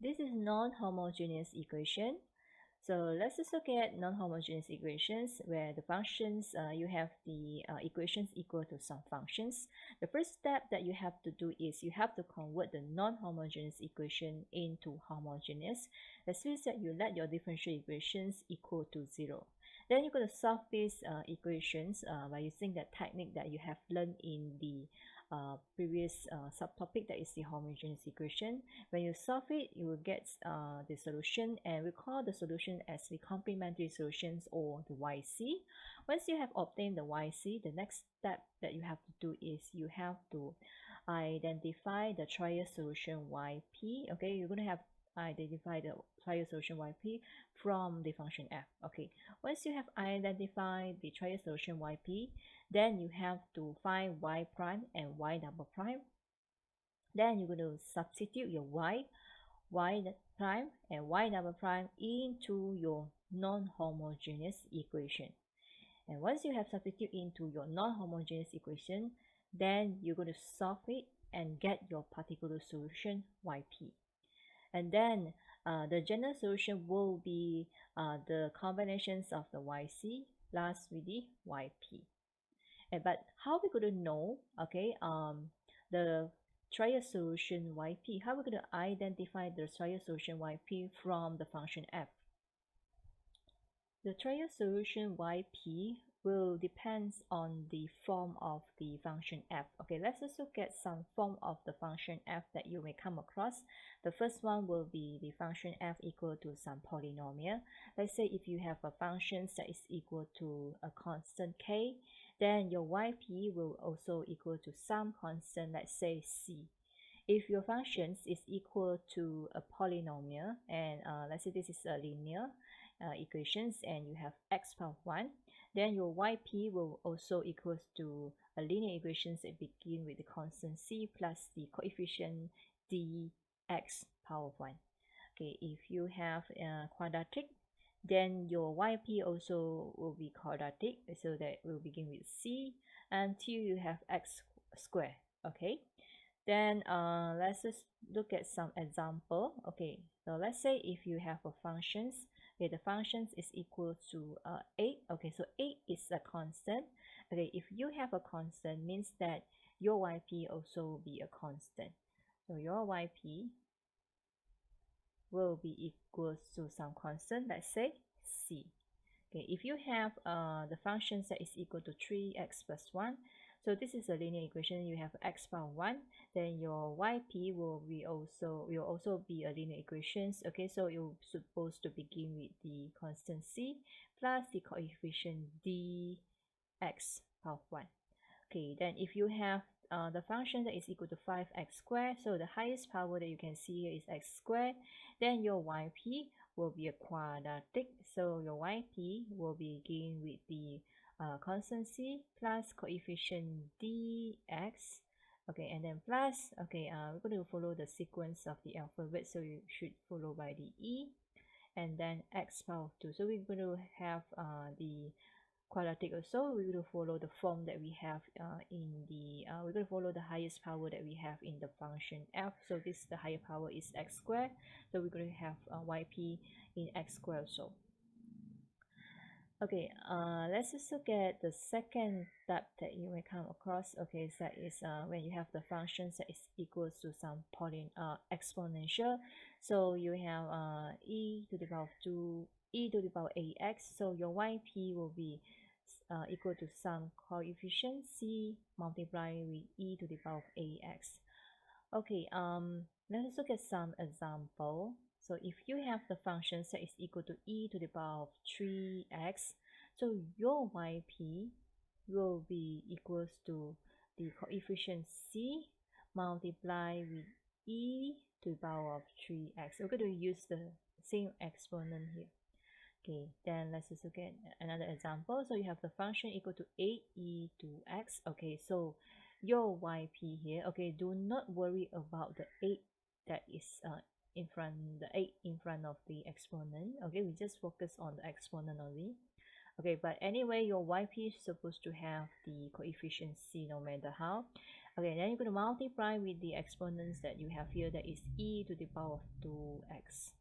This is non-homogeneous equation. So let's just look at non-homogeneous equations where the functions, you have the equations equal to some functions. The first step that you have to do is you have to convert the non-homogeneous equation into homogeneous. That means that you let your differential equations equal to 0. Then you're going to solve these equations by using that technique that you have learned in the previous subtopic, that is the homogeneous equation. When you solve it, you will get the solution, and we call the solution as the complementary solutions, or the YC. Once you have obtained the YC, the next step that you have to do is you have to identify the trial solution YP. Okay, you're going to have identify the trial solution YP from the function f. Okay, once you have identified the trial solution YP, then you have to find y prime and y double prime. Then you're going to substitute your y prime and y double prime into your non-homogeneous equation. And once you have substituted into your non-homogeneous equation, then you're going to solve it and get your particular solution YP. And then the general solution will be the combinations of the YC plus with the YP. But how we going to know, okay, the trial solution YP? How we going to identify the trial solution YP from the function f? The trial solution YP will depend on the form of the function f. Okay, let's just look at some form of the function f that you may come across. The first one will be the function f equal to some polynomial. Let's say if you have a function that is equal to a constant k, then your YP will also equal to some constant, let's say c. If your function is equal to a polynomial, and let's say this is a linear equations, and you have x power 1, then your YP will also equals to a linear equations that begin with the constant c plus the coefficient dx power 1. Okay, if you have quadratic, then your YP also will be quadratic, so that will begin with c until you have x squared. Okay, then let's just look at some example. Okay, so let's say if you have a functions, okay, the functions is equal to 8. Okay, so 8 is a constant. Okay, if you have a constant, means that your YP also will be a constant. So your YP will be equal to some constant, let's say c. Okay, if you have the function that is equal to 3x plus 1, so this is a linear equation. You have x power 1, then your YP will also be a linear equations. Okay, so you're supposed to begin with the constant c plus the coefficient dx power 1. Okay, then if you have the function that is equal to 5x squared, so the highest power that you can see here is x squared, then your YP will be a quadratic, so your YP will begin with the constant c plus coefficient dx. Okay, and then plus, okay, we're going to follow the sequence of the alphabet, so you should follow by the e, and then x power 2. So we're going to have the quadratic also. We're going to follow the form that we have in the we're going to follow the highest power that we have in the function f. So this, the higher power is x squared, so we're going to have YP in x squared also. Okay, let's just look at the second step that you may come across. Okay, so that is when you have the functions that is equals to some exponential. So you have e to the power of 2, e to the power ax. So your YP will be equal to some coefficient c multiplied with e to the power of ax. Okay, let's look at some example. So if you have the function that is equal to e to the power of 3x, so your YP will be equals to the coefficient c multiplied with e to the power of 3x. We're going to use the same exponent here. Okay, then let's just look at another example. So you have the function equal to 8e to x. Okay, so your YP here, okay, do not worry about the 8 that is in front, the 8 in front of the exponent. Okay, we just focus on the exponent only. Okay, but anyway, your YP is supposed to have the coefficient c no matter how. Okay, then you're going to multiply with the exponents that you have here, that is e to the power of 2x.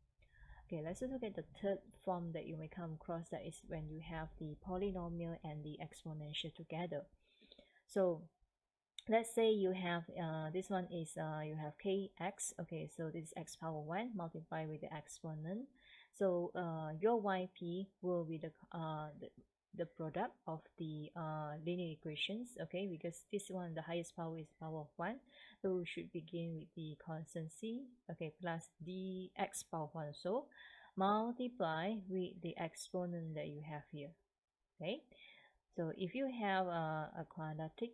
Okay, let's just look at the third form that you may come across, that is when you have the polynomial and the exponential together. So let's say you have this one is you have kx. Okay, so this is x power 1 multiplied with the exponent. So your yp will be the product of the linear equations. Okay, because this one, the highest power is power of 1, so we should begin with the constant c, okay, plus dx power 1, so multiply with the exponent that you have here. Okay, so if you have a quadratic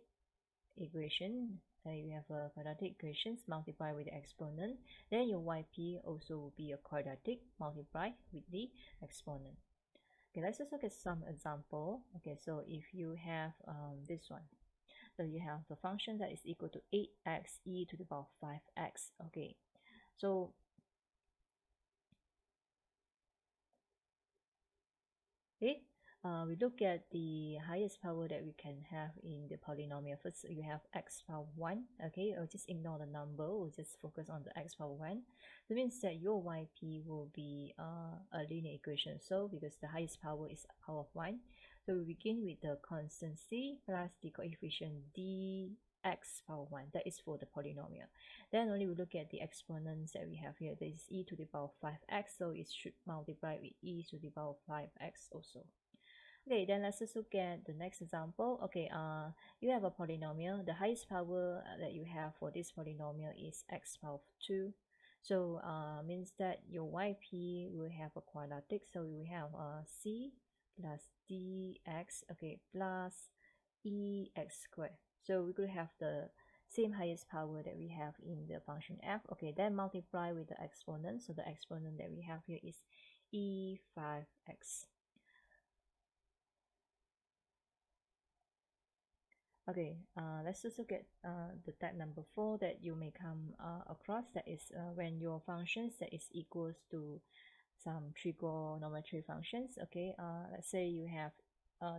equation, you have a quadratic equations multiplied with the exponent, then your yp also will be a quadratic multiplied with the exponent. Okay, let's just look at some example. Okay, so if you have this one, so you have the function that is equal to 8x e to the power 5x. Okay, so okay, we look at the highest power that we can have in the polynomial. First, you have x power 1. Okay, I'll just ignore the number. We'll just focus on the x power 1. That means that your yp will be a linear equation. So, because the highest power is power of 1, so we begin with the constant c plus the coefficient dx power 1. That is for the polynomial. Then only we look at the exponents that we have here. That is e to the power 5x, so it should multiply with e to the power 5x also. Okay, then let's just look at the next example. Okay, you have a polynomial. The highest power that you have for this polynomial is x power of 2. So means that your yp will have a quadratic. So we will have c plus dx, okay, plus ex squared. So we could have the same highest power that we have in the function f. Okay, then multiply with the exponent. So the exponent that we have here is e5x. Okay, let's just look at the type number 4 that you may come across. That is when your functions that is equals to some trigonometry functions. Okay, let's say you have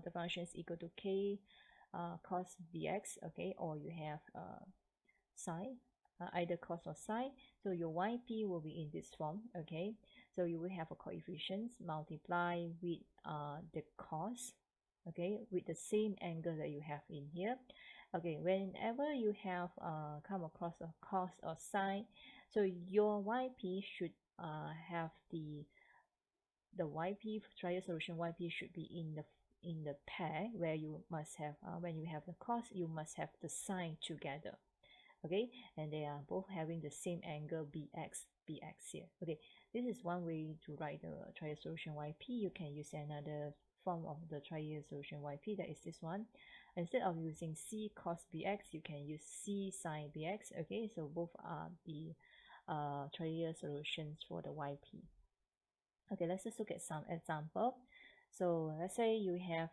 the function is equal to k cos bx. Okay, or you have sine, either cos or sine. So your yp will be in this form. Okay, so you will have a coefficients multiply with the cos, okay, with the same angle that you have in here. Okay, whenever you have come across a cos or sine, so your yp should have the yp trial solution. Yp should be in the pair where you must have when you have the cos, you must have the sine together. Okay, and they are both having the same angle bx here. Okay, this is one way to write the trial solution yp. You can use another form of the trial solution yp, that is this one. Instead of using c cos bx, you can use c sine bx. Okay, so both are the trial solutions for the yp. Okay, let's just look at some example. So let's say you have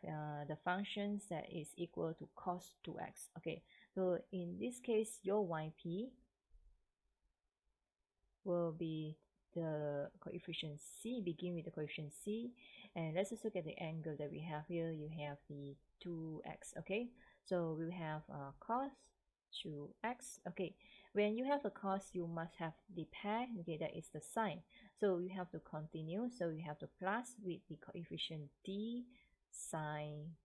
the functions that is equal to cos 2x. Okay, so in this case, your yp will be the coefficient c, begin with the coefficient c, and let's just look at the angle that we have here. You have the 2x. Okay, so we have cos 2x. Okay, when you have a cos, you must have the pair. Okay, that is the sine, so you have to continue, so you have to plus with the coefficient d sine,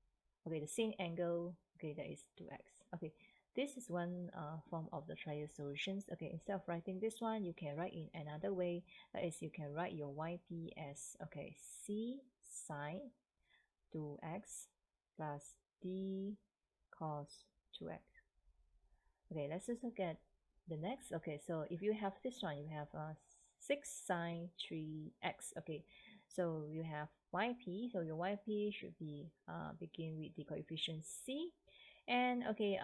okay, the same angle. Okay, that is 2x. Okay, this is one form of the trial solutions. Okay, instead of writing this one, you can write in another way. That is, you can write your yp as, okay, c sine 2x plus d cos 2x. Okay, let's just look at the next. Okay, so if you have this one, you have 6 sine 3x. Okay, so you have yp, so your yp should be begin with the coefficient c. And okay,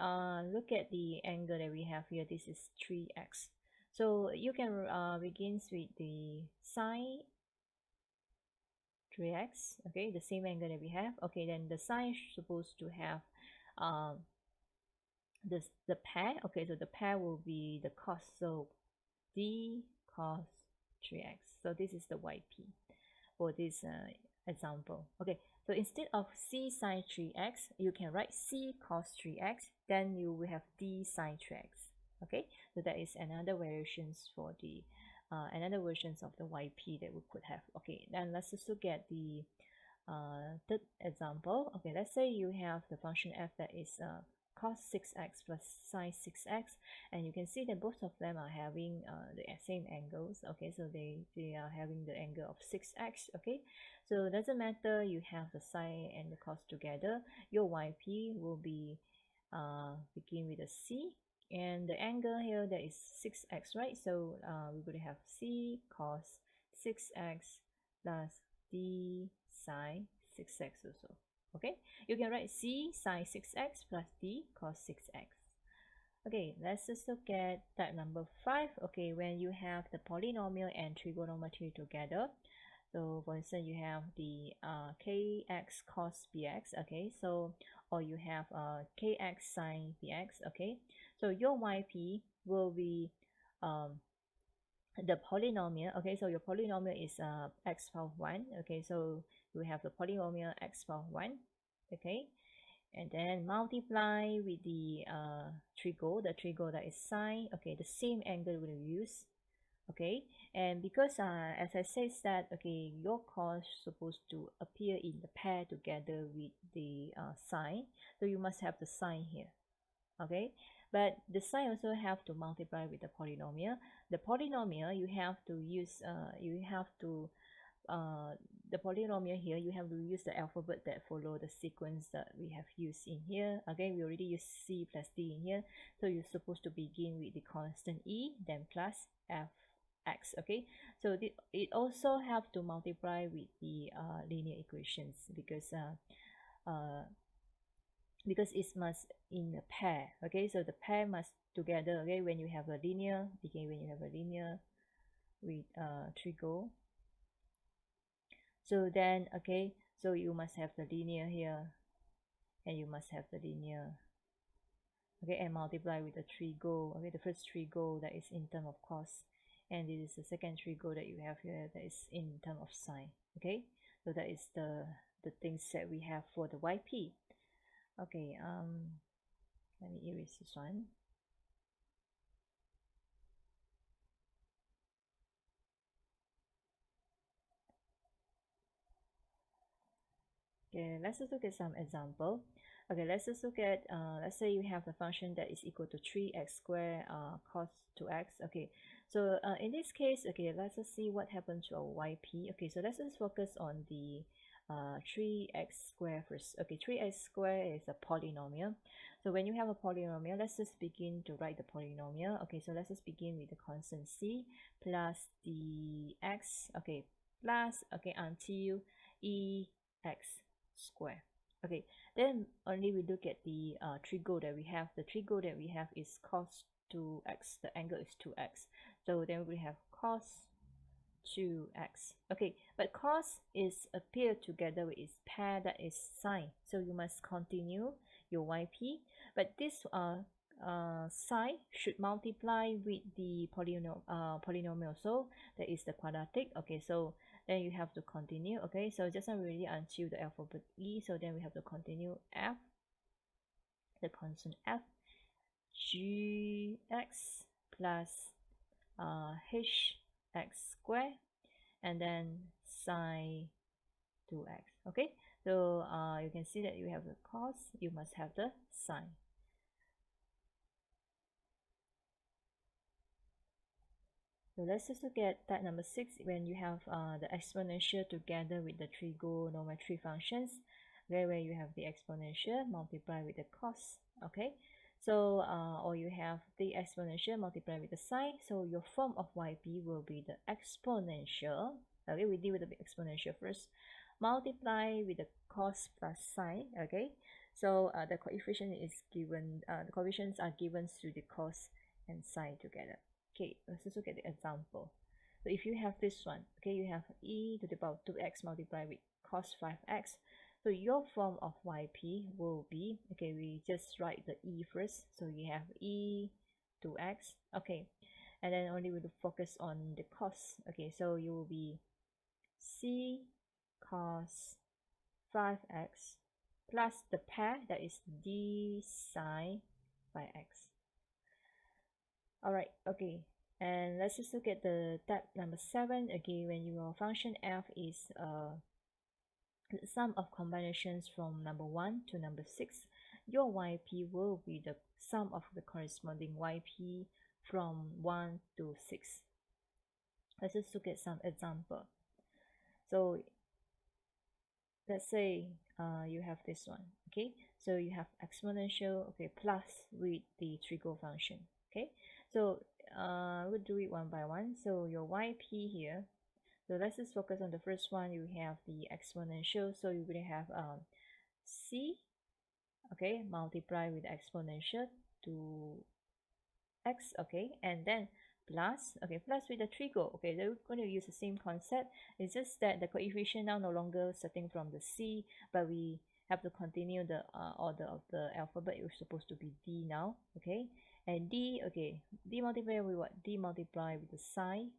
look at the angle that we have here. This is 3x. So you can begins with the sine 3x. Okay, the same angle that we have. Okay, then the sine is supposed to have the pair. Okay, so the pair will be the cos. So d cos 3x. So this is the yp for this example. Okay, So instead of c sine 3x, you can write c cos 3x, then you will have d sine 3x. Okay, so that is another variations for the another versions of the yp that we could have. Okay, then let's just look at the third example. Okay, let's say you have the function f that is cos 6x plus sine 6x, and you can see that both of them are having the same angles. Okay, so they are having the angle of 6x. Okay, so it doesn't matter you have the sine and the cos together, your yp will be begin with a c, and the angle here that is 6x, right? So we're going to have c cos 6x plus d sine 6x also. Okay, you can write c sine 6x plus d cos 6x. Okay, let's just look at type number 5. Okay, when you have the polynomial and trigonometry together. So for instance, you have the kx cos bx. Okay, so or you have kx sine bx. Okay, so your yp will be the polynomial. Okay, so your polynomial is x power 1. Okay, so we have the polynomial x power 1. Okay, and then multiply with the trigo, that is sine. Okay, the same angle we'll use. Okay, and because as I said that, okay, your cos supposed to appear in the pair together with the sine, so you must have the sine here. Okay, but the sine also have to multiply with the polynomial. The polynomial you have to use the polynomial here, you have to use the alphabet that follow the sequence that we have used in here. Okay, we already used c plus d in here, so you're supposed to begin with the constant e, then plus fx. Okay, so it also have to multiply with the linear equations because it must in a pair. Okay, so the pair must together. Okay, when you have a linear, again when you have a linear with trigo, so then okay, so you must have the linear here, and you must have the linear, okay, and multiply with the trigo. Okay, the first trigo that is in term of cos, and this is the second trigo that you have here that is in term of sine. Okay, so that is the things that we have for the yp. Okay, let me erase this one. Okay, let's just look at some example. Okay, let's just look at let's say you have a function that is equal to 3x squared cos 2x. Okay, so in this case, okay, let's just see what happens to our yp. Okay, so let's just focus on the 3x squared first. Okay, 3x squared is a polynomial. So when you have a polynomial, let's just begin to write the polynomial. Okay, so let's just begin with the constant c plus the x. Okay, plus, okay, until ex square. Okay, then only we look at the trigo that we have. The trigo that we have is cos 2x. The angle is 2x. So then we have cos 2x. Okay, but cos is appear together with its pair that is sine. So you must continue your yp. But this sine should multiply with the polynomial. So that is the quadratic. Okay, so then you have to continue. Okay, so just now really until the alphabet e, so then we have to continue f, the constant f, gx plus hx squared, and then sine 2x. Okay, so you can see that you have the cos, you must have the sine. So let's just look at type number 6 when you have the exponential together with the trigonometry functions. Okay, where you have the exponential multiply with the cos. Okay, so or you have the exponential multiply with the sine. So your form of yp will be the exponential. Okay, we deal with the exponential first. Multiply with the cos plus sine. Okay, so the coefficient is given. The coefficients are given through the cos and sine together. Okay, let's just look at the example. So if you have this one, okay, you have e to the power 2x multiplied with cos 5x. So your form of yp will be, okay, we just write the e first. So you have e 2x, okay, and then only we'll focus on the cos. Okay, so you will be c cos 5x plus the pair that is d sine by x. Alright, okay. And let's just look at the step number 7. Okay, when your function f is the sum of combinations from number 1 to number 6, your yp will be the sum of the corresponding yp from 1 to 6. Let's just look at some example. So let's say you have this one. Okay, so you have exponential, okay, plus with the trigo function. Okay, so we'll do it one by one. So your yp here, so let's just focus on the first one. You have the exponential, so you're going to have c, okay, multiply with exponential to x, okay, and then plus, okay, plus with the trigo. Okay, they're going to use the same concept. It's just that the coefficient now no longer starting from the c, but we have to continue the order of the alphabet. It's supposed to be d now, okay, and d, okay, d multiply with what? D multiply with the sine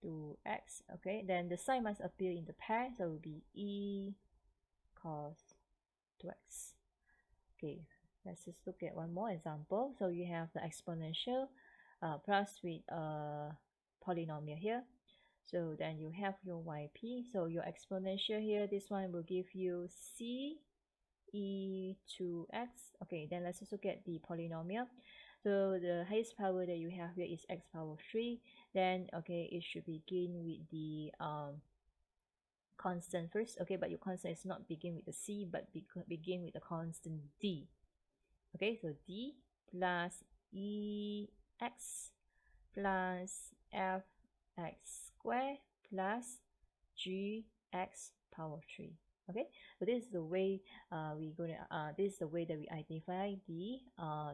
to x, okay, then the sign must appear in the pair, so it will be e cos 2x. Okay, let's just look at one more example. So you have the exponential plus with a polynomial here. So then you have your yp. So your exponential here, this one will give you c e to x. Okay, then let's just look at the polynomial. So the highest power that you have here is x power 3. Then, okay, it should begin with the constant first. Okay, but your constant is not begin with the c, but begin with the constant d. Okay, so d plus ex plus fx squared plus gx power 3. Okay, so this is the way this is the way that we identify the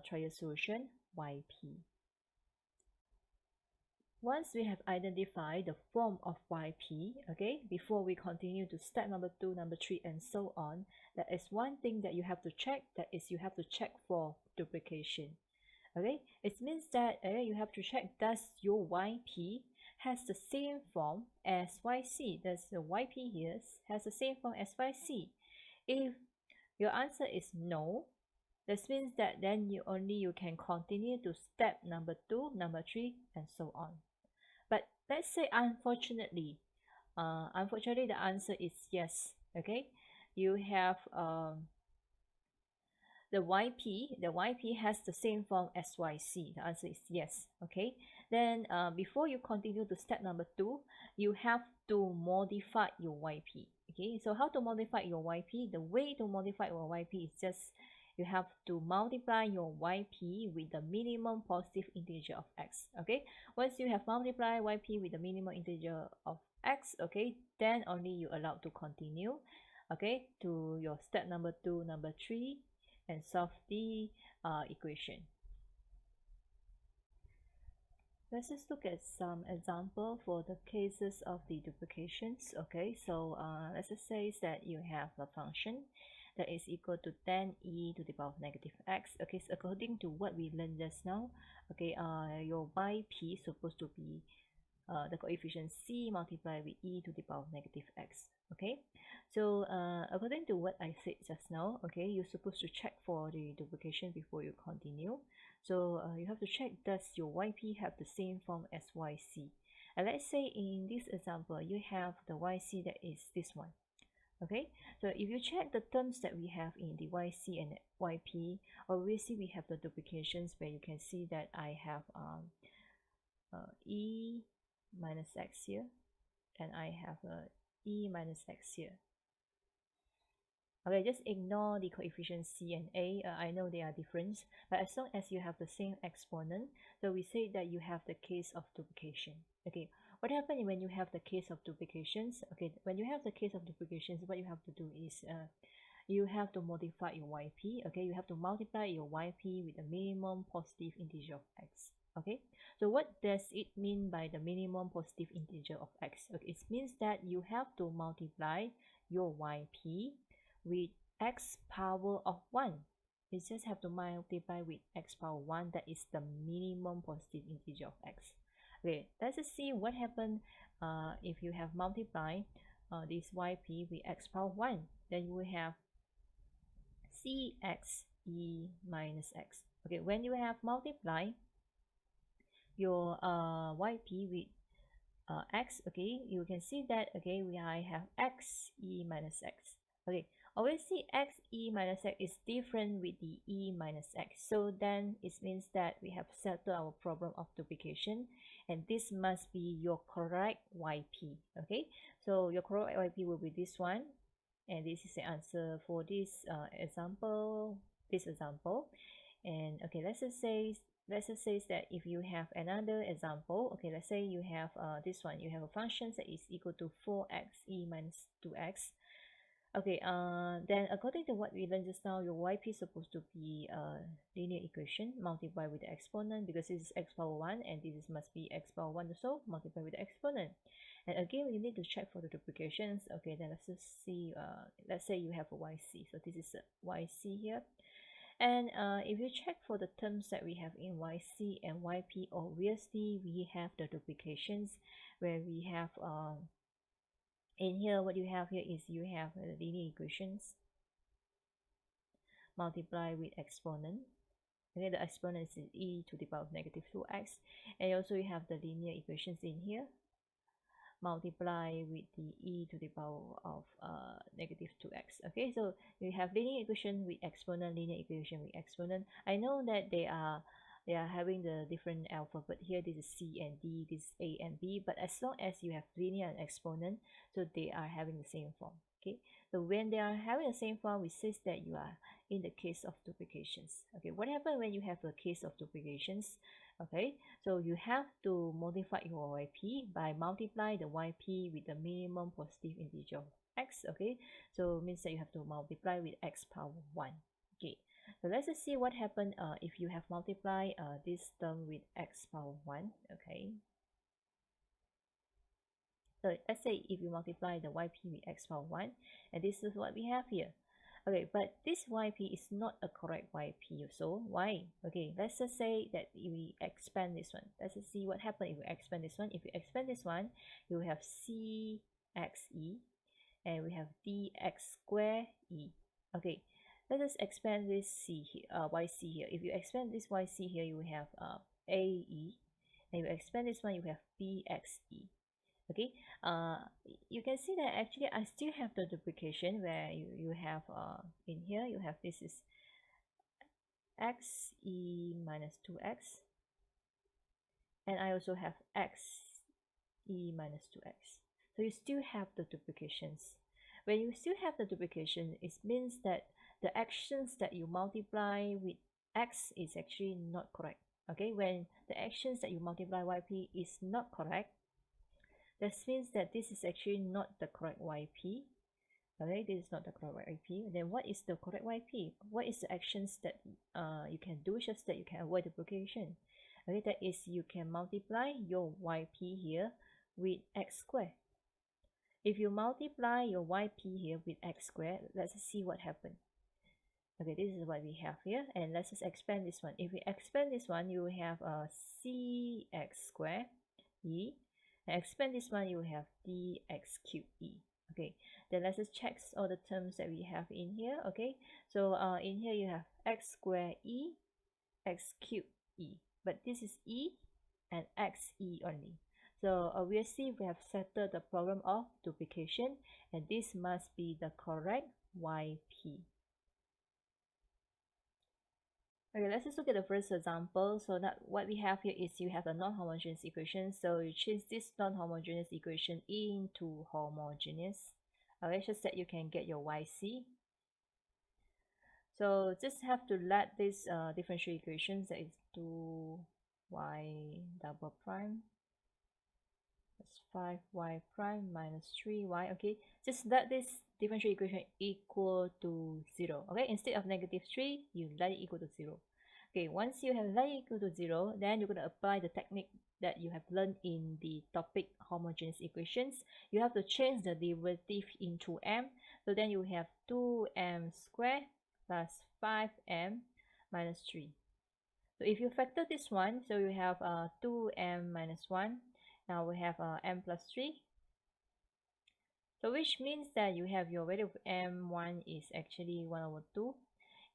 trial solution yp. Once we have identified the form of yp, okay, before we continue to step number 2, number 3, and so on, there is one thing that you have to check, that is you have to check for duplication. Okay, it means that you have to check, does your yp has the same form as yc? Does the yp here has the same form as yc? If your answer is no, this means that then you can continue to step number 2, number 3, and so on. But let's say unfortunately the answer is yes. Okay, you have the yp has the same form as yc. The answer is yes. Okay, then before you continue to step number 2, you have to modify your yp. Okay, so how to modify your yp? The way to modify your yp is just you have to multiply your yp with the minimum positive integer of x. Okay, once you have multiplied yp with the minimum integer of x, okay, then only you allowed to continue, okay, to your step number 2, number 3, and solve the equation. Let's just look at some example for the cases of the duplications. Okay, so let's just say that you have a function that is equal to 10e to the power of negative x. Okay, so according to what we learned just now, okay, your yp is supposed to be the coefficient c multiplied with e to the power of negative x. Okay, so according to what I said just now, okay, you're supposed to check for the duplication before you continue. So you have to check, does your yp have the same form as yc? And let's say in this example you have the yc that is this one. Okay, so if you check the terms that we have in the yc and yp, obviously we have the duplications where you can see that I have e minus x here, and I have e minus x here. Okay, just ignore the coefficients c and a. I know they are different, but as long as you have the same exponent, so we say that you have the case of duplication. Okay, what happens when you have the case of duplications? Okay, when you have the case of duplications, what you have to do is you have to modify your yp. Okay, you have to multiply your yp with the minimum positive integer of x. Okay, so what does it mean by the minimum positive integer of x? Okay, it means that you have to multiply your yp with x power of 1. You just have to multiply with x power 1. That is the minimum positive integer of x. Okay, let's just see what happens if you have multiplied this yp with x power 1, then you will have cx e minus x. Okay, when you have multiply your yp with x, okay, you can see that, okay, I have x e minus x. Okay, obviously x e minus x is different with the e minus x, so then it means that we have settled our problem of duplication, and this must be your correct yp. Okay, so your correct yp will be this one, and this is the answer for this example, and okay, let's just say that if you have another example, okay, let's say you have this one, you have a function that is equal to 4x e minus 2x. Okay, then according to what we learned just now, your yp is supposed to be a linear equation multiplied with the exponent, because this is x power 1 and this must be x power 1 also multiplied with the exponent. And again, you need to check for the duplications. Okay, then let's just see, let's say you have a yc, so this is a yc here. And if you check for the terms that we have in yc and yp, obviously we have the duplications, where we have in here, what you have here is you have linear equations multiply with exponent. Okay, the exponent is e to the power of negative 2x, and also you have the linear equations in here multiply with the e to the power of negative 2x. Okay, so you have linear equation with exponent, linear equation with exponent. I know that they are having the different alphabet here. This is c and d, this is a and b, but as long as you have linear and exponent, so they are having the same form. Okay, so when they are having the same form, we say that you are in the case of duplications. Okay, what happens when you have a case of duplications? Okay, so you have to modify your yp by multiply the yp with the minimum positive integer of x. Okay, so means that you have to multiply with x power 1. Okay, so let's just see what happened if you have multiplied this term with x power 1. Okay, so let's say if you multiply the yp with x power 1, and this is what we have here. Okay, but this yp is not a correct yp, so why? Okay, let's just say that we expand this one. Let's just see what happens if we expand this one. If you expand this one, you have cxe, and we have dx square e. Okay, let us expand this c here, yc here. If you expand this yc here, you have ae, and you expand this one, you have bxe. Okay, you can see that actually I still have the duplication, where you have in here you have this is x e minus 2x, and I also have x e minus 2x. So you still have the duplications. When you still have the duplication, it means that the actions that you multiply with x is actually not correct. Okay, when the actions that you multiply yp is not correct, that means that this is actually not the correct yp. Okay, this is not the correct yp. Then what is the correct yp? What is the actions that you can do just that you can avoid duplication? Okay, that is you can multiply your yp here with x squared. If you multiply your yp here with x squared, let's see what happened. Okay, this is what we have here, and let's just expand this one. If we expand this one, you will have cx squared e, and expand this one, you will have dx cubed e. Okay, then let's just check all the terms that we have in here. Okay, so in here you have x squared e, x cubed e, but this is e and x e only. So obviously we have settled the problem of duplication, and this must be the correct yp. Okay, let's just look at the first example. So that what we have here is you have a non-homogeneous equation. So you change this non-homogeneous equation into homogeneous. Okay, just that you can get your yc. So just have to let this differential equations, that is 2y double prime plus 5y prime minus 3y. Okay, just let this differential equation equal to 0. Okay, instead of negative 3, you let it equal to 0. Okay, once you have let it equal to 0, then you're going to apply the technique that you have learned in the topic homogeneous equations. You have to change the derivative into m. So then you have 2m squared plus 5m minus 3. So if you factor this one, so you have 2m minus 1. Now we have m plus 3 So which means that you have your value of m1 is actually 1 over 2,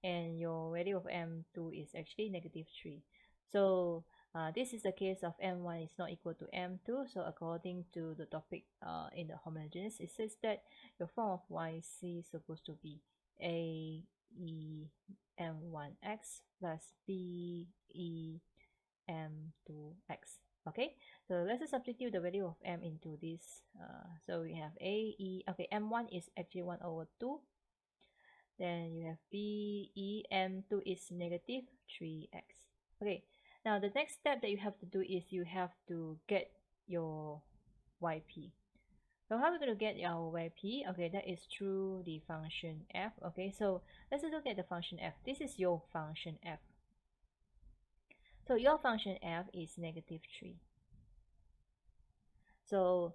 and your value of m2 is actually negative 3. So this is the case of m1 is not equal to m2. So according to the topic in the homogeneous, it says that your form of yc is supposed to be a e m1x plus b e m2x. Okay, so let's substitute the value of m into this. So we have okay, m1 is actually 1 over 2. Then you have b e m2 is negative 3x. Okay, now the next step that you have to do is you have to get your yp. So how are we going to get our yp? Okay, that is through the function f. Okay, so let's look at the function f. This is your function f. So your function f is negative 3. So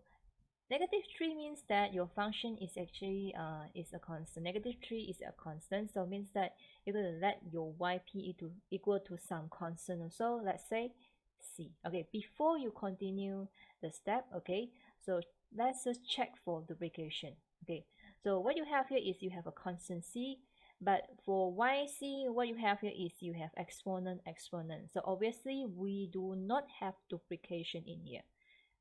negative 3 means that your function is actually is a constant. Negative 3 is a constant, so it means that you're going to let your yp equal to some constant also. Let's say c. Okay, before you continue the step, okay, so let's just check for duplication. Okay, so what you have here is you have a constant c, but for yc, what you have here is you have exponent, exponent. So obviously we do not have duplication in here.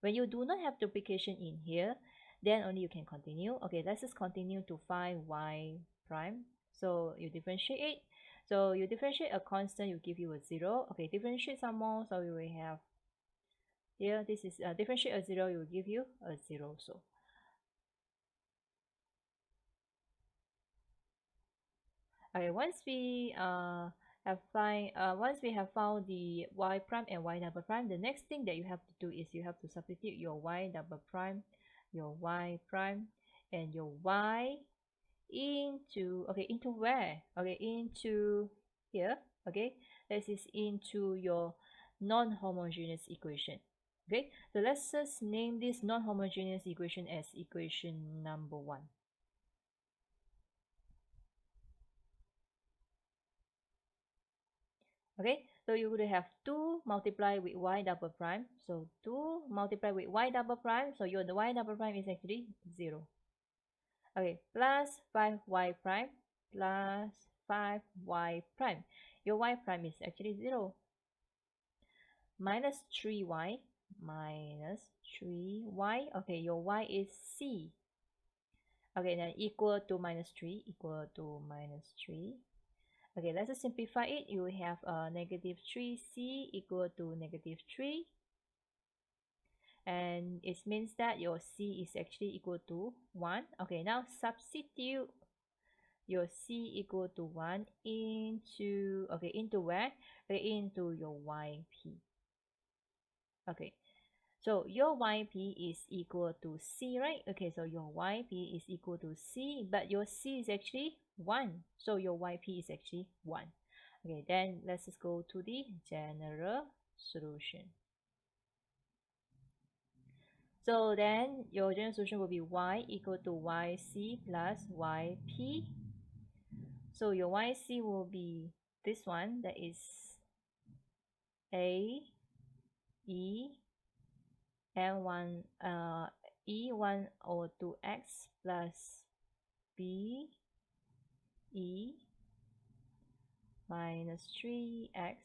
When you do not have duplication in here, then only you can continue. Okay, let's just continue to find y prime. So you differentiate it. So you differentiate a constant, you give you a 0. Okay, differentiate some more. So we will have here, this is differentiate a 0, you will give you a 0. So okay, once we have found the y prime and y double prime, the next thing that you have to do is you have to substitute your y double prime, your y prime, and your y into, okay, into where? Okay, into here. Okay, this is into your non-homogeneous equation. Okay, so let's just name this non-homogeneous equation as equation number 1. Okay, so you would have 2 multiplied with y double prime. So 2 multiplied with y double prime. So your the y double prime is actually 0. Okay, plus 5y prime plus 5y prime. Your y prime is actually 0. Minus 3y minus 3y. Okay, your y is c. Okay, then equal to minus 3, equal to minus 3. Okay, let's just simplify it. You will have negative 3c equal to negative 3. And it means that your c is actually equal to 1. Okay, now substitute your c equal to 1 into, okay, into where? Okay, into your yp. Okay, so your yp is equal to c, right? Okay, so your yp is equal to c, but your c is actually 1. So your yp is actually 1. Okay, then let's just go to the general solution. So then your general solution will be y equal to yc plus yp. So your yc will be this one, that is a e m1 e1 over 2x plus b e minus 3x.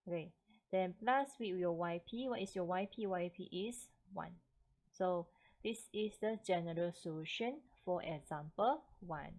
Okay, then plus with your yp. What is your yp? Yp is 1. So this is the general solution for example 1.